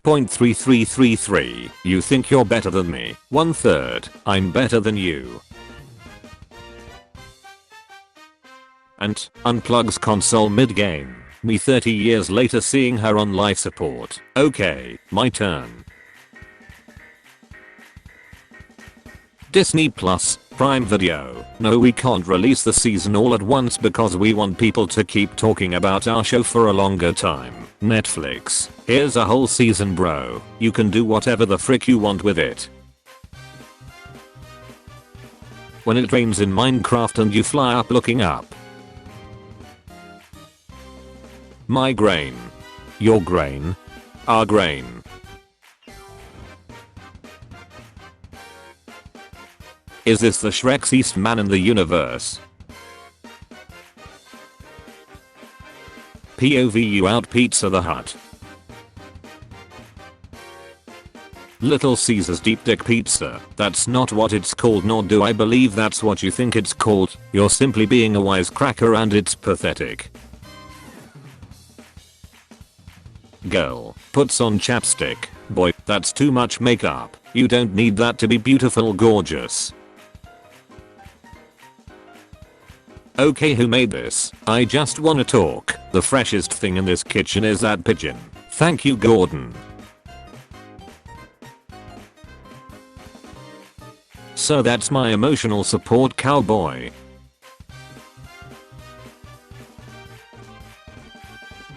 0.3333. You think you're better than me. 1/3. I'm better than you. And unplugs console mid-game. Me 30 years later seeing her on life support. Okay, my turn. Disney Plus, Prime Video. No, we can't release the season all at once because we want people to keep talking about our show for a longer time. Netflix, here's a whole season, bro. You can do whatever the frick you want with it. When it rains in Minecraft and you fly up looking up. My grain. Your grain. Our grain. Is this the Shrek's man in the universe? POV you out Pizza the Hut. Little Caesar's Deep Dick Pizza. That's not what it's called, nor do I believe that's what you think it's called. You're simply being a wisecracker and it's pathetic. Girl puts on chapstick. Boy, that's too much makeup. You don't need that to be beautiful, gorgeous. Okay, who made this? I just wanna talk. The freshest thing in this kitchen is that pigeon. Thank you, Gordon. So that's my emotional support cowboy.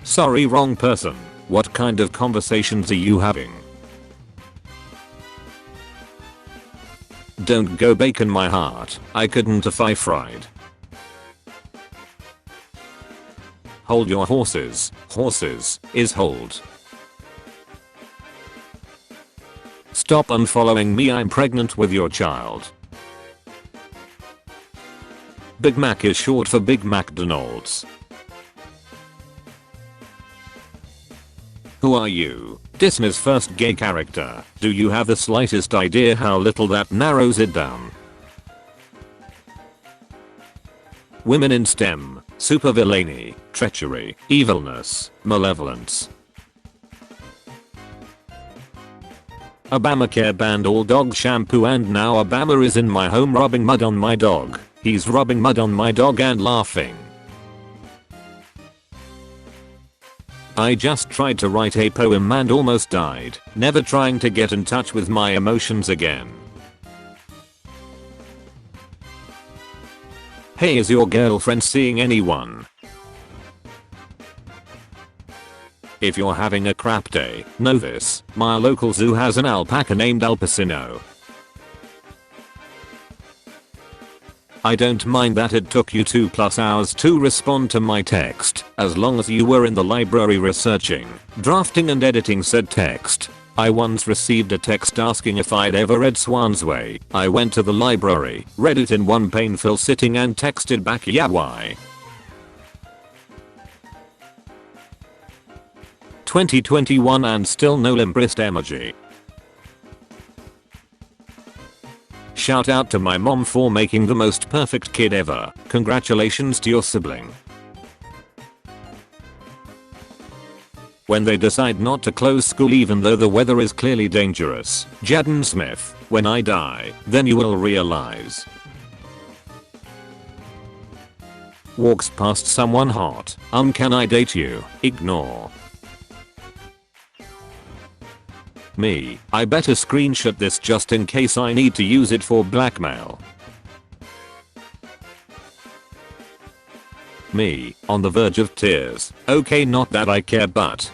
Sorry, wrong person. What kind of conversations are you having? Don't go bacon my heart. I couldn't if I fried. Hold your horses. Horses is hold. Stop unfollowing me, I'm pregnant with your child. Big Mac is short for Big McDonald's. Who are you? Disney's first gay character. Do you have the slightest idea how little that narrows it down? Women in STEM. Supervillainy, treachery, evilness, malevolence. Obamacare banned all dog shampoo and now Obama is in my home rubbing mud on my dog. He's rubbing mud on my dog and laughing. I just tried to write a poem and almost died, never trying to get in touch with my emotions again. Hey, is your girlfriend seeing anyone? If you're having a crap day, know this, my local zoo has an alpaca named Al Pacino. I don't mind that it took you 2+ hours to respond to my text, as long as you were in the library researching, drafting and editing said text. I once received a text asking if I'd ever read Swan's Way. I went to the library, read it in one painful sitting and texted back, yeah, why? 2021 and still no limp-wrist emoji. Shout out to my mom for making the most perfect kid ever. Congratulations to your sibling. When they decide not to close school even though the weather is clearly dangerous. Jaden Smith, when I die, then you will realize. Walks past someone hot. Can I date you? Ignore. Me, I better screenshot this just in case I need to use it for blackmail. Me, on the verge of tears. Okay, not that I care, but.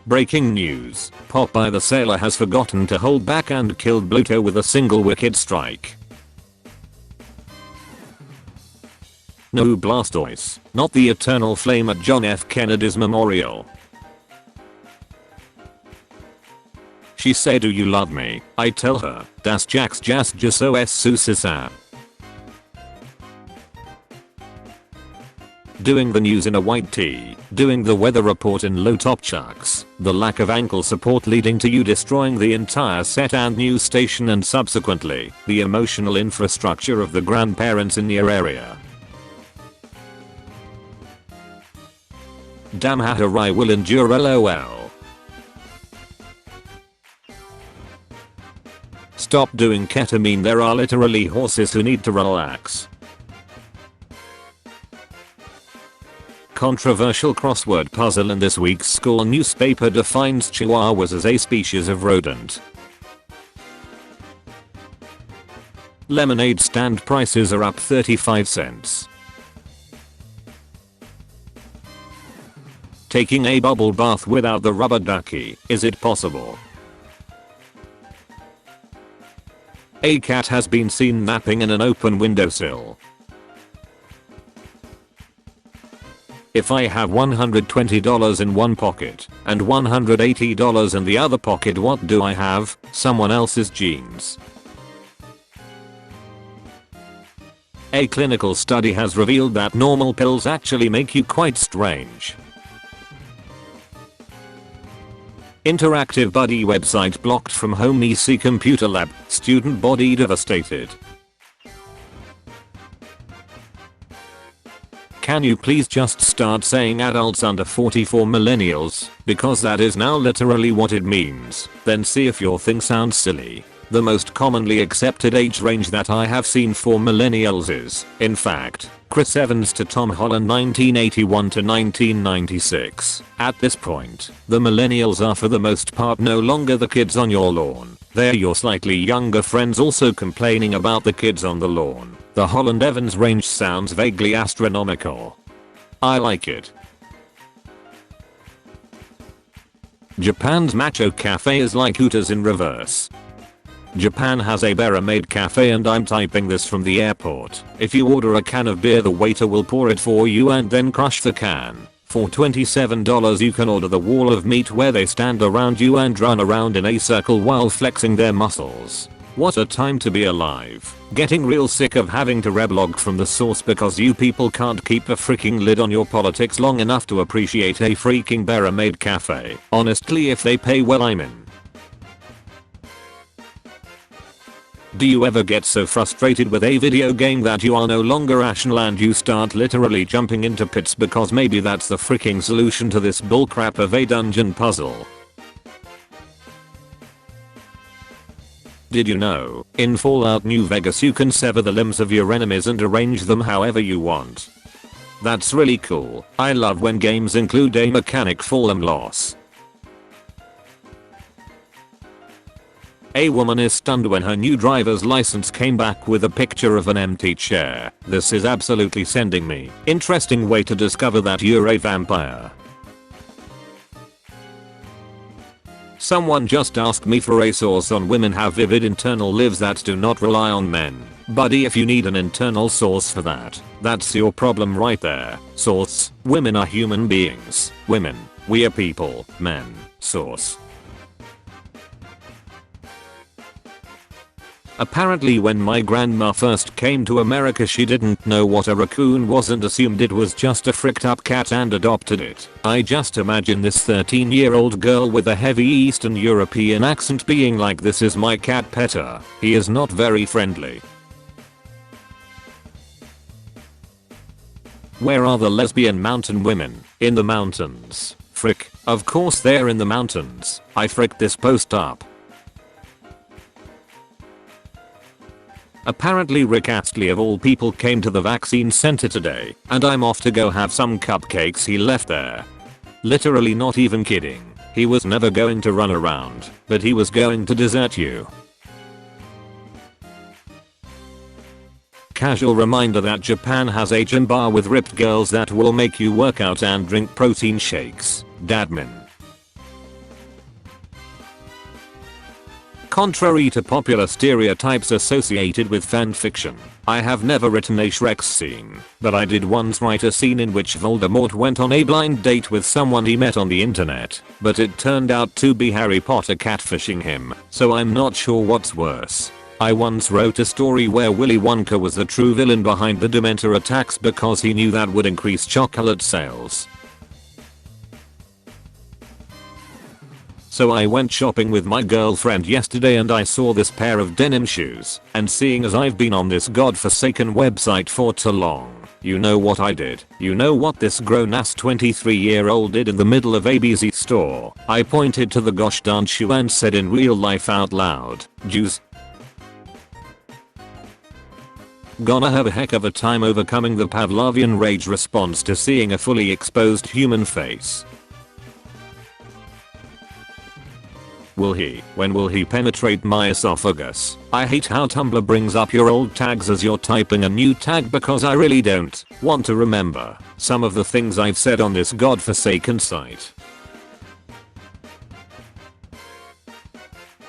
Breaking news. Popeye the Sailor has forgotten to hold back and killed Bluto with a single wicked strike. No, Blastoise, not the eternal flame at John F. Kennedy's memorial. She say, do you love me? I tell her, das Jax Jas Jaso es Susisa. Doing the news in a white tee, doing the weather report in low top chucks, the lack of ankle support leading to you destroying the entire set and news station and subsequently, the emotional infrastructure of the grandparents in your area. Damn hatter, I will endure, lol. Stop doing ketamine, there are literally horses who need to relax. Controversial crossword puzzle in this week's school newspaper defines chihuahuas as a species of rodent. Lemonade stand prices are up 35 cents. Taking a bubble bath without the rubber ducky, is it possible? A cat has been seen napping in an open windowsill. If I have $120 in one pocket and $180 in the other pocket, what do I have? Someone else's jeans. A clinical study has revealed that normal pills actually make you quite strange. Interactive buddy website blocked from home. EC computer lab, student body devastated. Can you please just start saying adults under 40 for millennials, because that is now literally what it means, then see if your thing sounds silly. The most commonly accepted age range that I have seen for millennials is, in fact, Chris Evans to Tom Holland 1981 to 1996. At this point, the millennials are for the most part no longer the kids on your lawn. They're your slightly younger friends also complaining about the kids on the lawn. The Holland Evans range sounds vaguely astronomical. I like it. Japan's macho cafe is like Hooters in reverse. Japan has a bear-made cafe, and I'm typing this from the airport. If you order a can of beer, the waiter will pour it for you and then crush the can. For $27 you can order the wall of meat where they stand around you and run around in a circle while flexing their muscles. What a time to be alive. Getting real sick of having to reblog from the source because you people can't keep a freaking lid on your politics long enough to appreciate a freaking bear-made cafe. Honestly, if they pay well, I'm in. Do you ever get so frustrated with a video game that you are no longer rational and you start literally jumping into pits because maybe that's the freaking solution to this bullcrap of a dungeon puzzle? Did you know, in Fallout New Vegas you can sever the limbs of your enemies and arrange them however you want? That's really cool. I love when games include a mechanic for limb loss. A woman is stunned when her new driver's license came back with a picture of an empty chair. This is absolutely sending me. Interesting way to discover that you're a vampire. Someone just asked me for a source on women have vivid internal lives that do not rely on men. Buddy, if you need an internal source for that, that's your problem right there. Source: women are human beings. Women: we are people. Men: source. Apparently when my grandma first came to America she didn't know what a raccoon was and assumed it was just a fricked up cat and adopted it. I just imagine this 13-year-old girl with a heavy Eastern European accent being like, "This is my cat Petter. He is not very friendly." Where are the lesbian mountain women? In the mountains. Frick. Of course they're in the mountains. I fricked this post up. Apparently Rick Astley of all people came to the vaccine center today, and I'm off to go have some cupcakes he left there. Literally not even kidding. He was never going to run around, but he was going to desert you. Casual reminder that Japan has a gym bar with ripped girls that will make you work out and drink protein shakes. Dadmin. Contrary to popular stereotypes associated with fanfiction, I have never written a Shrek scene, but I did once write a scene in which Voldemort went on a blind date with someone he met on the internet, but it turned out to be Harry Potter catfishing him, so I'm not sure what's worse. I once wrote a story where Willy Wonka was the true villain behind the Dementor attacks because he knew that would increase chocolate sales. So I went shopping with my girlfriend yesterday and I saw this pair of denim shoes, and seeing as I've been on this godforsaken website for too long, You know what I did? You know what this grown-ass 23-year-old did in the middle of ABZ store? I pointed to the gosh darn shoe and said in real life out loud, "Juice." Gonna have a heck of a time overcoming the Pavlovian rage response to seeing a fully exposed human face. When will he penetrate my esophagus? I hate how Tumblr brings up your old tags as you're typing a new tag because I really don't want to remember some of the things I've said on this godforsaken site.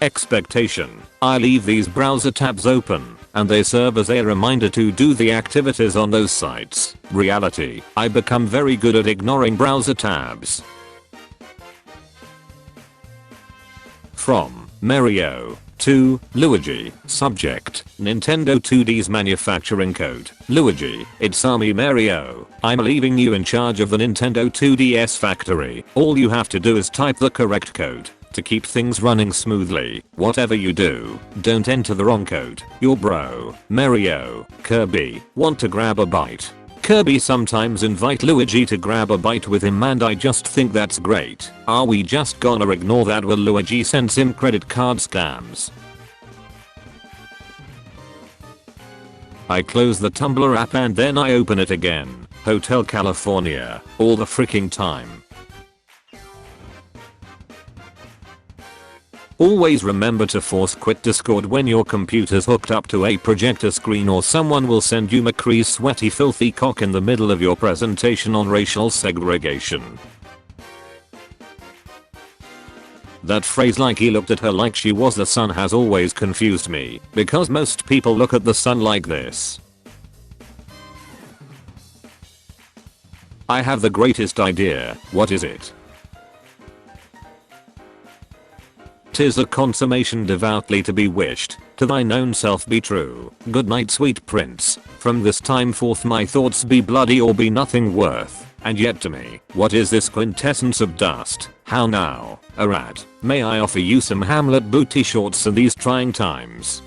Expectation. I leave these browser tabs open and they serve as a reminder to do the activities on those sites. Reality. I become very good at ignoring browser tabs. From Mario to Luigi. Subject: Nintendo 2D's manufacturing code. Luigi, it's me Mario. I'm leaving you in charge of the Nintendo 2DS factory. All you have to do is type the correct code to keep things running smoothly. Whatever you do, don't enter the wrong code. Your bro, Mario, Kirby, want to grab a bite. Kirby sometimes invite Luigi to grab a bite with him and I just think that's great. Are we just gonna ignore that while Luigi sends him credit card scams? I close the Tumblr app and then I open it again. Hotel California. All the freaking time. Always remember to force quit Discord when your computer's hooked up to a projector screen or someone will send you McCree's sweaty filthy cock in the middle of your presentation on racial segregation. That phrase "like he looked at her like she was the sun" has always confused me because most people look at the sun like this. I have the greatest idea. What is it? 'Tis a consummation devoutly to be wished, to thine own self be true. Good night sweet prince, from this time forth my thoughts be bloody or be nothing worth. And yet to me, what is this quintessence of dust? How now, a rat, may I offer you some Hamlet booty shorts in these trying times?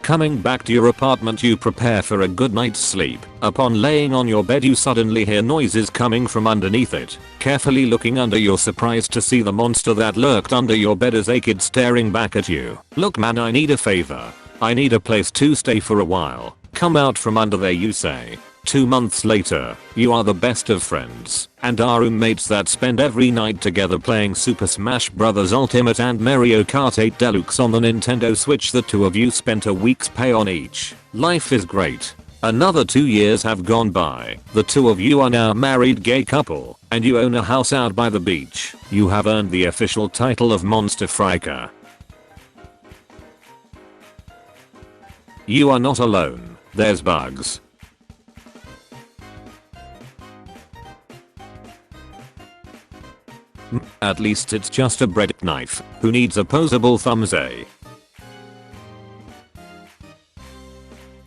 Coming back to your apartment you prepare for a good night's sleep. Upon laying on your bed you suddenly hear noises coming from underneath it. Carefully looking under you're surprised to see the monster that lurked under your bed is a kid staring back at you. Look man, I need a favor. I need a place to stay for a while. Come out from under there you say. 2 months later, you are the best of friends and are roommates that spend every night together playing Super Smash Bros. Ultimate and Mario Kart 8 Deluxe on the Nintendo Switch. The two of you spent a week's pay on each. Life is great. Another 2 years have gone by. The two of you are now a married gay couple and you own a house out by the beach. You have earned the official title of Monster Friker. You are not alone. There's bugs. At least it's just a bread knife. Who needs opposable thumbs, eh?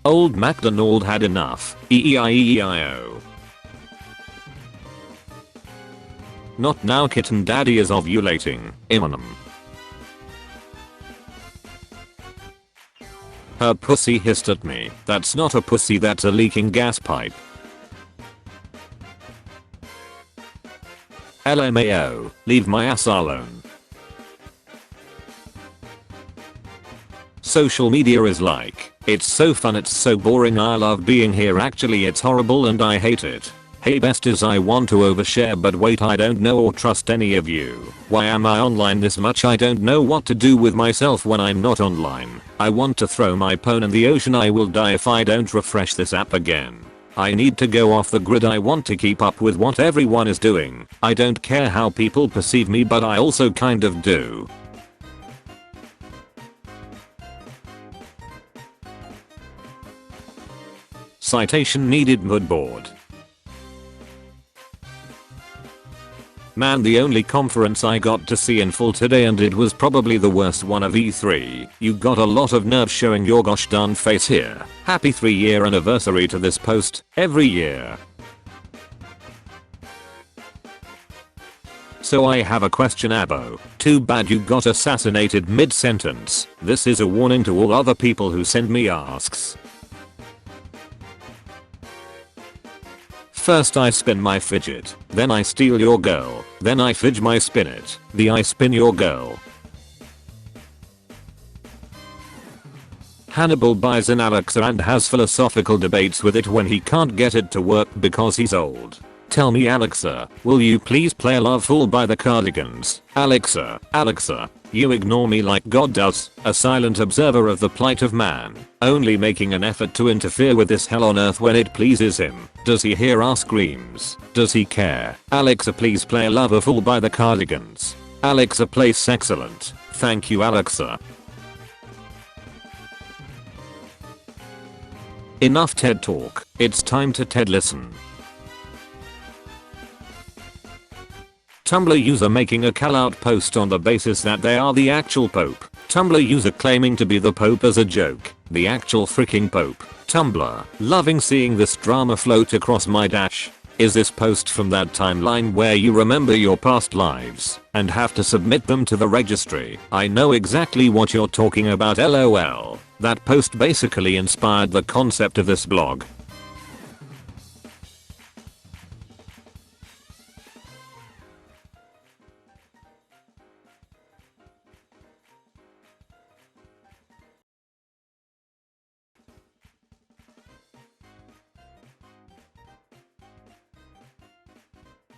Old MacDonald had enough. E-E-I-E-I-O. Not now, kitten daddy is ovulating. Eminem. Her pussy hissed at me. That's not a pussy, that's a leaking gas pipe. LMAO, leave my ass alone. Social media is like, it's so fun, it's so boring, I love being here, actually it's horrible and I hate it. Hey besties, I want to overshare but wait, I don't know or trust any of you. Why am I online this much? I don't know what to do with myself when I'm not online. I want to throw my phone in the ocean. I will die if I don't refresh this app again. I need to go off the grid. I want to keep up with what everyone is doing. I don't care how people perceive me, but I also kind of do. Citation needed. Mood board. Man, the only conference I got to see in full today, and it was probably the worst one of E3. You got a lot of nerve showing your gosh darn face here. Happy 3-year anniversary to this post, every year. So I have a question, Abo. Too bad you got assassinated mid-sentence. This is a warning to all other people who send me asks. First I spin my fidget, then I steal your girl, then I fidge my spin it, the I spin your girl. Hannibal buys an Alexa and has philosophical debates with it when he can't get it to work because he's old. Tell me Alexa, will you please play Love Fool by the Cardigans? Alexa, Alexa, you ignore me like God does, a silent observer of the plight of man, only making an effort to interfere with this hell on earth when it pleases him. Does he hear our screams? Does he care? Alexa, please play Love Fool by the Cardigans. Alexa, plays excellent. Thank you Alexa. Enough TED talk, it's time to TED listen. Tumblr user making a call-out post on the basis that they are the actual Pope. Tumblr user claiming to be the Pope as a joke. The actual freaking Pope. Tumblr, loving seeing this drama float across my dash. Is this post from that timeline where you remember your past lives and have to submit them to the registry? I know exactly what you're talking about lol. That post basically inspired the concept of this blog.